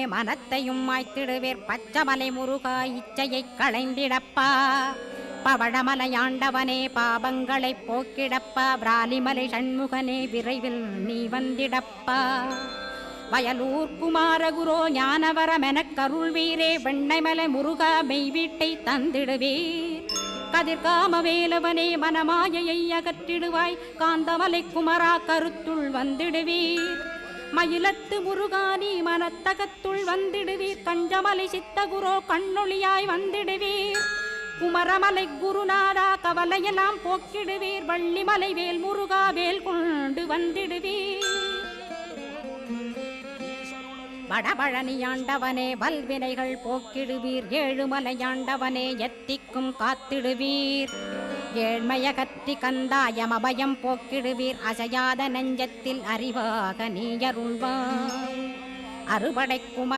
மனத்தையும் மாய்த்திடுவீர். பச்சமலை முருகா இச்சையை களைந்திடப்பா. பவழமலையாண்டவனே பாபங்களை போக்கிடப்பா. பிராலிமலை சண்முகனே விரைவில் நீ வந்திடப்பா. வயலூர் குமாரகுரோ ஞானவரமெனக் கருள்வீரே. வெண்ணைமலை முருகா மெய் வீட்டை தந்திடுவீர். கதிர்காம வேலவனே மனமாயையை அகற்றிடுவாய். காந்தமலை குமரா கருத்துள் வந்திடுவீர். மயிலத்து முருகானி மனத்தகத்துள் வந்திடுவீர். கஞ்சமலை சித்தகுரோ கண்ணொளியாய் வந்திடுவீர். குமரமலை குருநாதா கவலையெல்லாம் போக்கிடுவீர். வள்ளிமலை வேல் முருகா வேல் கொண்டு வந்திடுவீர். வடபழனியாண்டவனே வல்வினைகள் போக்கிடுவீர். ஏழுமலையாண்டவனே எத்திக்கும் காத்திடுவீர். ஏழ்மையகத்தி கந்தாயம் அபயம் போக்கிடுவீர். அசையாத நெஞ்சத்தில் அறிவாக நீயருள்வாய். அறுபடை குமர